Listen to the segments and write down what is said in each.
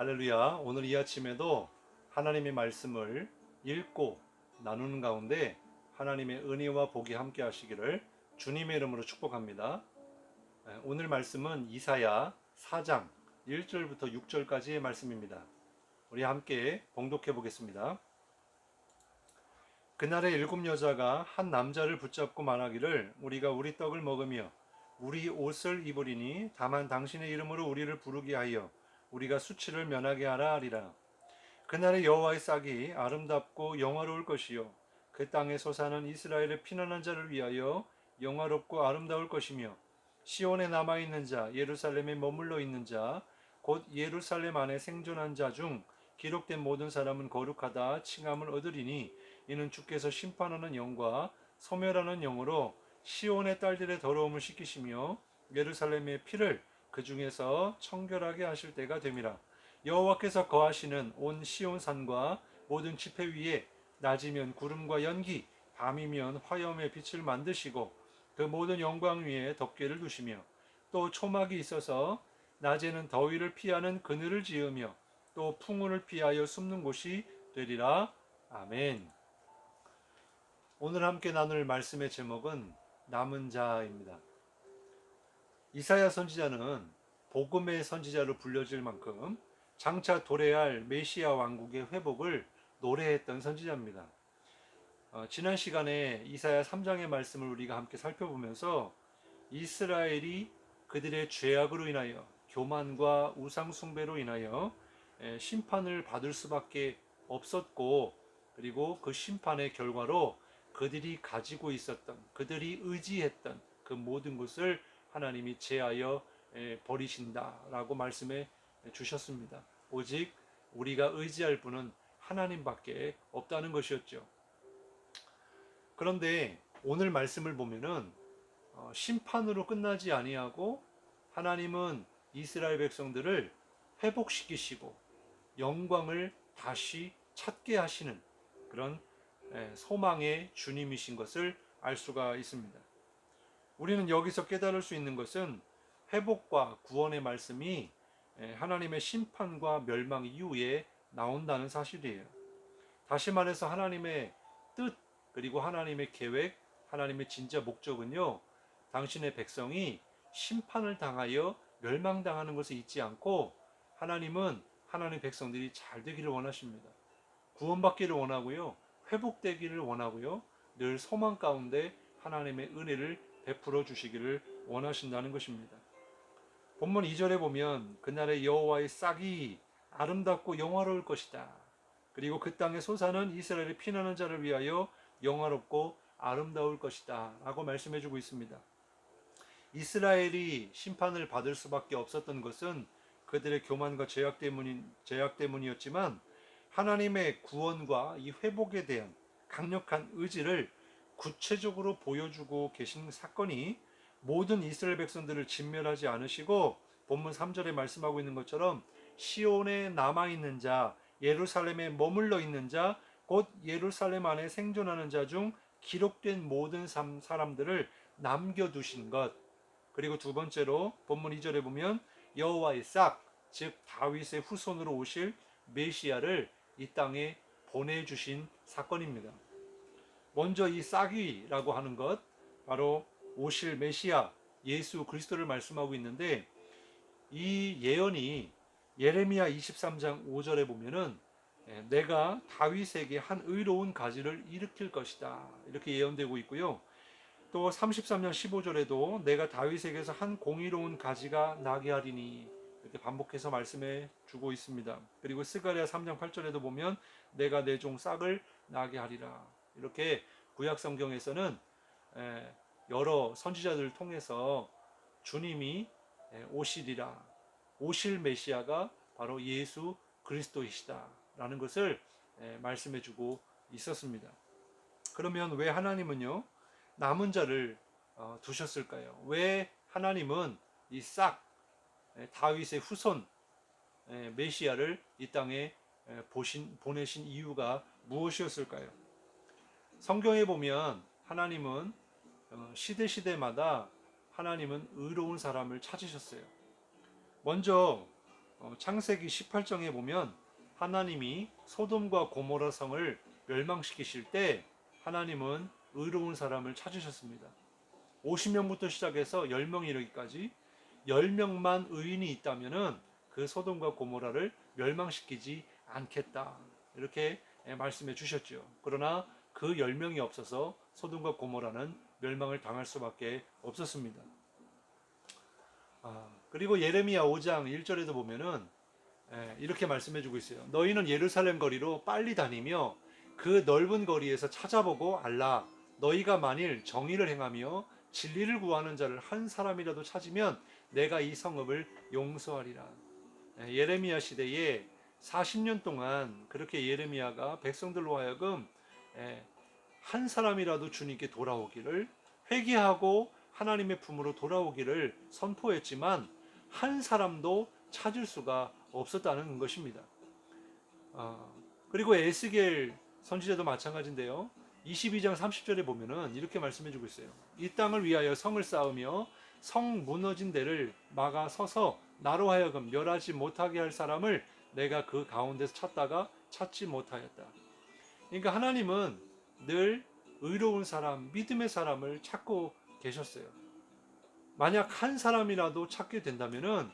할렐루야. 오늘 이 아침에도 하나님의 말씀을 읽고 나누는 가운데 하나님의 은혜와 복이 함께 하시기를 주님의 이름으로 축복합니다. 오늘 말씀은 이사야 4장 1절부터 6절까지의 말씀입니다. 우리 함께 봉독해 보겠습니다. 그날에 7여자가 한 남자를 붙잡고 말하기를 우리가 우리 떡을 먹으며 우리 옷을 입으리니 다만 당신의 이름으로 우리를 부르게 하여 우리가 수치를 면하게 하라 하리라. 그날의 여호와의 싹이 아름답고 영화로울 것이요 그 땅에 솟아는 이스라엘의 피난한 자를 위하여 영화롭고 아름다울 것이며 시온에 남아있는 자 예루살렘에 머물러 있는 자 곧 예루살렘 안에 생존한 자 중 기록된 모든 사람은 거룩하다 칭함을 얻으리니 이는 주께서 심판하는 영과 소멸하는 영으로 시온의 딸들의 더러움을 씻기시며 예루살렘의 피를 그 중에서 청결하게 하실 때가 됨이라. 여호와께서 거하시는 온 시온산과 모든 지폐 위에 낮이면 구름과 연기, 밤이면 화염의 빛을 만드시고 그 모든 영광 위에 덮개를 두시며 또 초막이 있어서 낮에는 더위를 피하는 그늘을 지으며 또 풍운을 피하여 숨는 곳이 되리라. 아멘. 오늘 함께 나눌 말씀의 제목은 남은 자입니다. 이사야 선지자는 복음의 선지자로 불려질 만큼 장차 도래할 메시아 왕국의 회복을 노래했던 선지자입니다. 지난 시간에 이사야 3장의 말씀을 우리가 함께 살펴보면서 이스라엘이 그들의 죄악으로 인하여 교만과 우상 숭배로 인하여 심판을 받을 수밖에 없었고, 그리고 그 심판의 결과로 그들이 가지고 있었던, 그들이 의지했던 그 모든 것을 하나님이 제하여 버리신다라고 말씀해 주셨습니다. 오직 우리가 의지할 분은 하나님밖에 없다는 것이었죠. 그런데 오늘 말씀을 보면은 심판으로 끝나지 아니하고 하나님은 이스라엘 백성들을 회복시키시고 영광을 다시 찾게 하시는 그런 소망의 주님이신 것을 알 수가 있습니다. 우리는 여기서 깨달을 수 있는 것은 회복과 구원의 말씀이 하나님의 심판과 멸망 이후에 나온다는 사실이에요. 다시 말해서 하나님의 뜻 그리고 하나님의 계획, 하나님의 진짜 목적은요, 당신의 백성이 심판을 당하여 멸망당하는 것을 잊지 않고 하나님은 하나님의 백성들이 잘 되기를 원하십니다. 구원받기를 원하고요, 회복되기를 원하고요, 늘 소망 가운데 하나님의 은혜를 베풀어 주시기를 원하신다는 것입니다. 본문 2절에 보면 그날의 여호와의 싹이 아름답고 영화로울 것이다. 그리고 그 땅에 솟아는 이스라엘의 피난한 자를 위하여 영화롭고 아름다울 것이다 라고 말씀해 주고 있습니다. 이스라엘이 심판을 받을 수밖에 없었던 것은 그들의 교만과 죄악 때문이었지만 하나님의 구원과 이 회복에 대한 강력한 의지를 구체적으로 보여주고 계신 사건이 모든 이스라엘 백성들을 진멸하지 않으시고 본문 3절에 말씀하고 있는 것처럼 시온에 남아있는 자, 예루살렘에 머물러 있는 자, 곧 예루살렘 안에 생존하는 자 중 기록된 모든 사람들을 남겨두신 것. 그리고 두 번째로 본문 2절에 보면 여호와의 싹, 즉 다윗의 후손으로 오실 메시아를 이 땅에 보내주신 사건입니다. 먼저 이 싹이라고 하는 것, 바로 오실 메시아 예수 그리스도를 말씀하고 있는데, 이 예언이 예레미야 23장 5절에 보면은 내가 다윗에게 한 의로운 가지를 일으킬 것이다 이렇게 예언되고 있고요. 또 33장 15절에도 내가 다윗에게서 한 공의로운 가지가 나게 하리니 이렇게 반복해서 말씀해 주고 있습니다. 그리고 스가랴 3장 8절에도 보면 내가 내 종 싹을 나게 하리라. 이렇게 구약 성경에서는 여러 선지자들을 통해서 주님이 오시리라, 오실 메시아가 바로 예수 그리스도이시다라는 것을 말씀해 주고 있었습니다. 그러면 왜 하나님은요 남은 자를 두셨을까요? 왜 하나님은 이 싹 다윗의 후손 메시아를 이 땅에 보내신 이유가 무엇이었을까요? 성경에 보면 하나님은 시대마다 하나님은 의로운 사람을 찾으셨어요. 먼저 창세기 18장에 보면 하나님이 소돔과 고모라 성을 멸망시키실 때 하나님은 의로운 사람을 찾으셨습니다. 50명부터 시작해서 10명이 이르기까지 10명만 의인이 있다면은 그 소돔과 고모라를 멸망시키지 않겠다. 이렇게 말씀해 주셨죠. 그러나 그 10명이 없어서 소돔과 고모라는 멸망을 당할 수밖에 없었습니다. 그리고 예레미야 5장 1절에도 보면은 이렇게 말씀해 주고 있어요. 너희는 예루살렘 거리로 빨리 다니며 그 넓은 거리에서 찾아보고 알라. 너희가 만일 정의를 행하며 진리를 구하는 자를 한 사람이라도 찾으면 내가 이 성읍을 용서하리라. 예레미야 시대에 40년 동안 그렇게 예레미야가 백성들로 하여금 한 사람이라도 주님께 돌아오기를, 회개하고 하나님의 품으로 돌아오기를 선포했지만 한 사람도 찾을 수가 없었다는 것입니다. 그리고 에스겔 선지자도 마찬가지인데요. 22장 30절에 보면은 이렇게 말씀해 주고 있어요. 이 땅을 위하여 성을 쌓으며 성 무너진 데를 막아 서서 나로 하여금 멸하지 못하게 할 사람을 내가 그 가운데서 찾다가 찾지 못하였다. 그러니까 하나님은 늘 의로운 사람, 믿음의 사람을 찾고 계셨어요. 만약 한 사람이라도 찾게 된다면은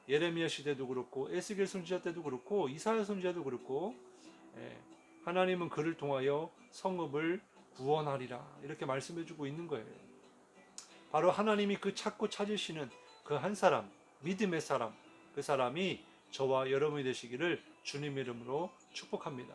예레미야 시대도 그렇고 에스겔 선지자 때도 그렇고 이사야 선지자도 그렇고 하나님은 그를 통하여 성읍을 구원하리라 이렇게 말씀해주고 있는 거예요. 바로 하나님이 그 찾고 찾으시는 그 한 사람, 믿음의 사람, 그 사람이 저와 여러분이 되시기를 주님 이름으로 축복합니다.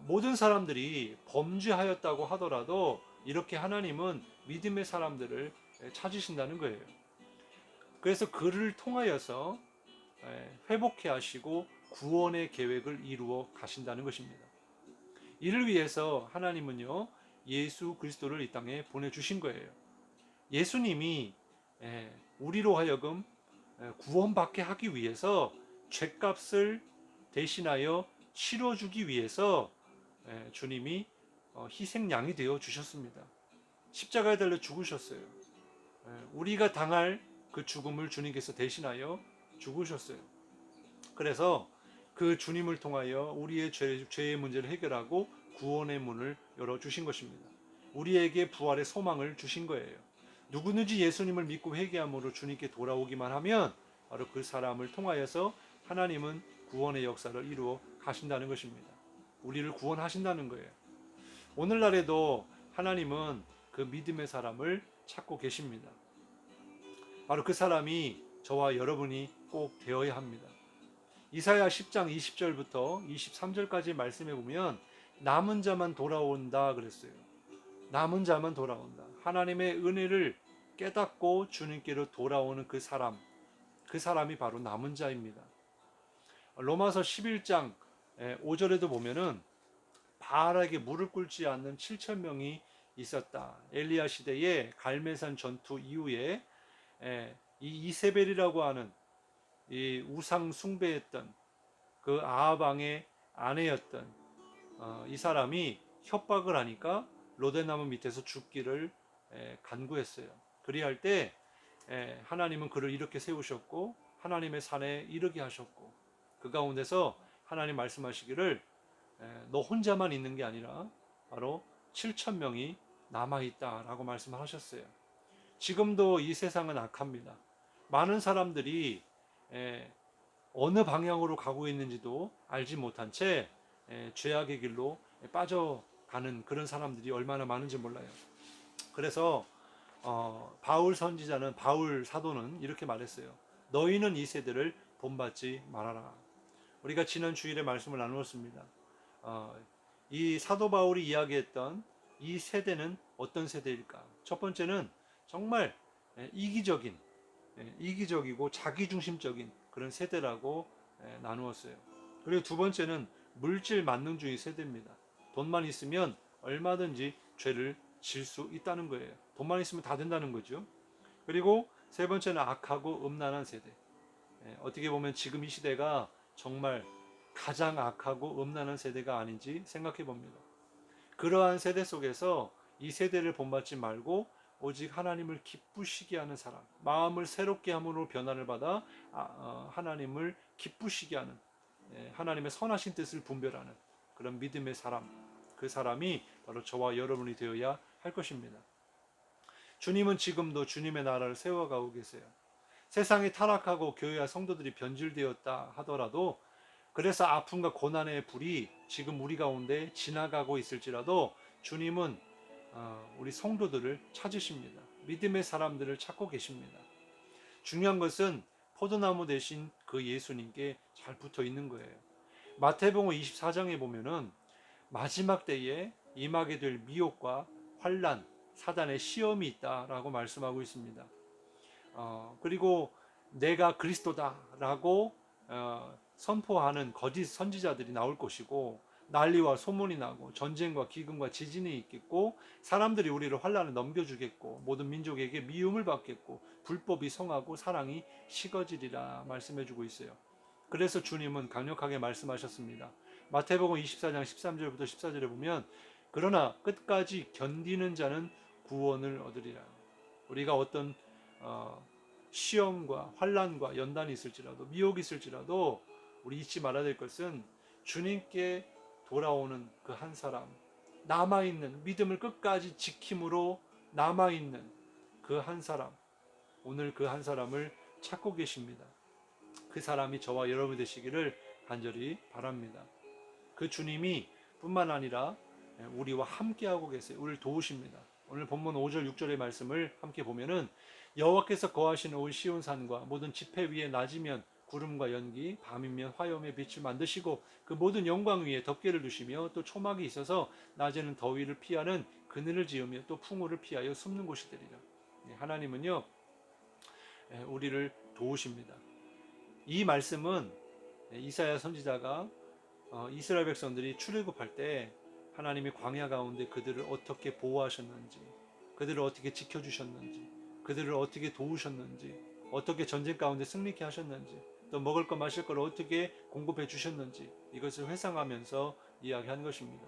모든 사람들이 범죄하였다고 하더라도 이렇게 하나님은 믿음의 사람들을 찾으신다는 거예요. 그래서 그를 통하여서 회복해 하시고 구원의 계획을 이루어 가신다는 것입니다. 이를 위해서 하나님은요, 예수 그리스도를 이 땅에 보내주신 거예요. 예수님이 우리로 하여금 구원받게 하기 위해서 죄값을 대신하여 치러주기 위해서 주님이 희생양이 되어 주셨습니다. 십자가에 달려 죽으셨어요. 우리가 당할 그 죽음을 주님께서 대신하여 죽으셨어요. 그래서 그 주님을 통하여 우리의 죄의 문제를 해결하고 구원의 문을 열어주신 것입니다. 우리에게 부활의 소망을 주신 거예요. 누구든지 예수님을 믿고 회개함으로 주님께 돌아오기만 하면 바로 그 사람을 통하여서 하나님은 구원의 역사를 이루어 가신다는 것입니다. 우리를 구원하신다는 거예요. 오늘날에도 하나님은 그 믿음의 사람을 찾고 계십니다. 바로 그 사람이 저와 여러분이 꼭 되어야 합니다. 이사야 10장 20절부터 23절까지 말씀해 보면 남은 자만 돌아온다 그랬어요. 남은 자만 돌아온다. 하나님의 은혜를 깨닫고 주님께로 돌아오는 그 사람이 바로 남은 자입니다. 로마서 11장 5절에도 보면은 바알에게 무릎 꿇지 않는 7천 명이 있었다. 엘리야 시대에 갈멜산 전투 이후에 이 이세벨이라고 하는 이 우상 숭배했던 그 아합 왕의 아내였던 이 사람이 협박을 하니까 로데나무 밑에서 죽기를 간구했어요. 그리할 때 하나님은 그를 이렇게 세우셨고 하나님의 산에 이르게 하셨고 그 가운데서 하나님 말씀하시기를 너 혼자만 있는 게 아니라 바로 7천 명이 남아있다라고 말씀하셨어요. 지금도 이 세상은 악합니다. 많은 사람들이 어느 방향으로 가고 있는지도 알지 못한 채 죄악의 길로 빠져가는 그런 사람들이 얼마나 많은지 몰라요. 그래서 바울 선지자는, 바울 사도는 이렇게 말했어요. 너희는 이 세대를 본받지 말아라. 우리가 지난 주일에 말씀을 나누었습니다. 이 사도 바울이 이야기했던 이 세대는 어떤 세대일까? 첫 번째는 정말 이기적이고 자기중심적인 그런 세대라고 나누었어요. 그리고 두 번째는 물질 만능주의 세대입니다. 돈만 있으면 얼마든지 죄를 질 수 있다는 거예요. 돈만 있으면 다 된다는 거죠. 그리고 세 번째는 악하고 음란한 세대. 어떻게 보면 지금 이 시대가 정말 가장 악하고 음란한 세대가 아닌지 생각해 봅니다. 그러한 세대 속에서 이 세대를 본받지 말고 오직 하나님을 기쁘시게 하는 사람, 마음을 새롭게 함으로 변화를 받아 하나님을 기쁘시게 하는, 하나님의 선하신 뜻을 분별하는 그런 믿음의 사람, 그 사람이 바로 저와 여러분이 되어야 할 것입니다. 주님은 지금도 주님의 나라를 세워가고 계세요. 세상이 타락하고 교회와 성도들이 변질되었다 하더라도, 그래서 아픔과 고난의 불이 지금 우리 가운데 지나가고 있을지라도 주님은 우리 성도들을 찾으십니다. 믿음의 사람들을 찾고 계십니다. 중요한 것은 포도나무 대신 그 예수님께 잘 붙어 있는 거예요. 마태복음 24장에 보면은 마지막 때에 임하게 될 미혹과 환난, 사단의 시험이 있다라고 말씀하고 있습니다. 그리고 내가 그리스도다라고 선포하는 거짓 선지자들이 나올 것이고, 난리와 소문이 나고 전쟁과 기근과 지진이 있겠고, 사람들이 우리를 환난을 넘겨주겠고, 모든 민족에게 미움을 받겠고, 불법이 성하고 사랑이 식어지리라 말씀해주고 있어요. 그래서 주님은 강력하게 말씀하셨습니다. 마태복음 24장 13절부터 14절에 보면, 그러나 끝까지 견디는 자는 구원을 얻으리라. 우리가 어떤 시험과 환난과 연단이 있을지라도, 미혹이 있을지라도 우리 잊지 말아야 될 것은 주님께 돌아오는 그 한 사람, 남아있는, 믿음을 끝까지 지킴으로 남아있는 그 한 사람, 오늘 그 한 사람을 찾고 계십니다. 그 사람이 저와 여러분 되시기를 간절히 바랍니다. 그 주님이 뿐만 아니라 우리와 함께하고 계세요. 우리를 도우십니다. 오늘 본문 5절 6절의 말씀을 함께 보면은, 여호와께서 거하시는 올 시온산과 모든 지폐 위에 낮이면 구름과 연기, 밤이면 화염의 빛을 만드시고 그 모든 영광 위에 덮개를 두시며, 또 초막이 있어서 낮에는 더위를 피하는 그늘을 지으며 또 풍우를 피하여 숨는 곳이 되리라. 하나님은요, 우리를 도우십니다. 이 말씀은 이사야 선지자가 이스라엘 백성들이 출애굽할 때 하나님이 광야 가운데 그들을 어떻게 보호하셨는지, 그들을 어떻게 지켜주셨는지, 그들을 어떻게 도우셨는지, 어떻게 전쟁 가운데 승리케 하셨는지, 또 먹을 것 마실 걸 어떻게 공급해 주셨는지, 이것을 회상하면서 이야기하는 것입니다.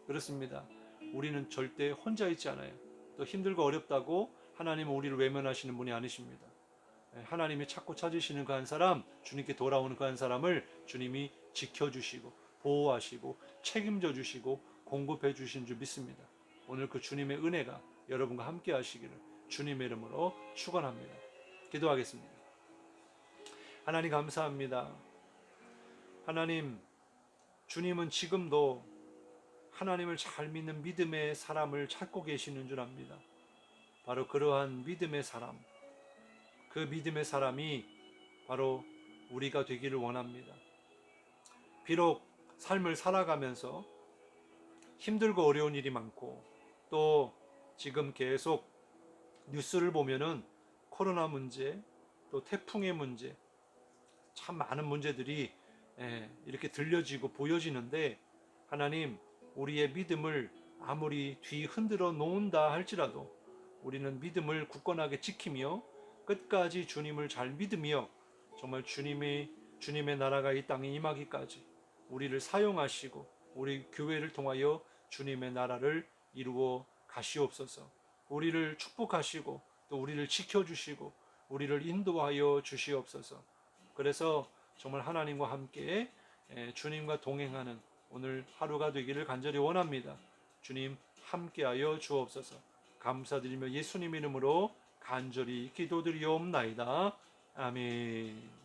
그렇습니다. 우리는 절대 혼자 있지 않아요. 또 힘들고 어렵다고 하나님은 우리를 외면하시는 분이 아니십니다. 하나님이 찾고 찾으시는 그 한 사람, 주님께 돌아오는 그 한 사람을 주님이 지켜주시고 보호하시고 책임져 주시고 공급해 주신 줄 믿습니다. 오늘 그 주님의 은혜가 여러분과 함께 하시기를 주님의 이름으로 축원합니다. 기도하겠습니다. 하나님 감사합니다. 하나님, 주님은 지금도 하나님을 잘 믿는 믿음의 사람을 찾고 계시는 줄 압니다. 바로 그러한 믿음의 사람, 그 믿음의 사람이 바로 우리가 되기를 원합니다. 비록 삶을 살아가면서 힘들고 어려운 일이 많고, 또 지금 계속 뉴스를 보면은 코로나 문제, 또 태풍의 문제, 참 많은 문제들이 이렇게 들려지고 보여지는데, 하나님, 우리의 믿음을 아무리 뒤 흔들어 놓는다 할지라도 우리는 믿음을 굳건하게 지키며 끝까지 주님을 잘 믿으며 정말 주님의 나라가 이 땅에 임하기까지 우리를 사용하시고 우리 교회를 통하여 주님의 나라를 이루어 가시옵소서. 우리를 축복하시고 또 우리를 지켜주시고 우리를 인도하여 주시옵소서. 그래서 정말 하나님과 함께 주님과 동행하는 오늘 하루가 되기를 간절히 원합니다. 주님 함께하여 주옵소서. 감사드리며 예수님 이름으로 간절히 기도드리옵나이다. 아멘.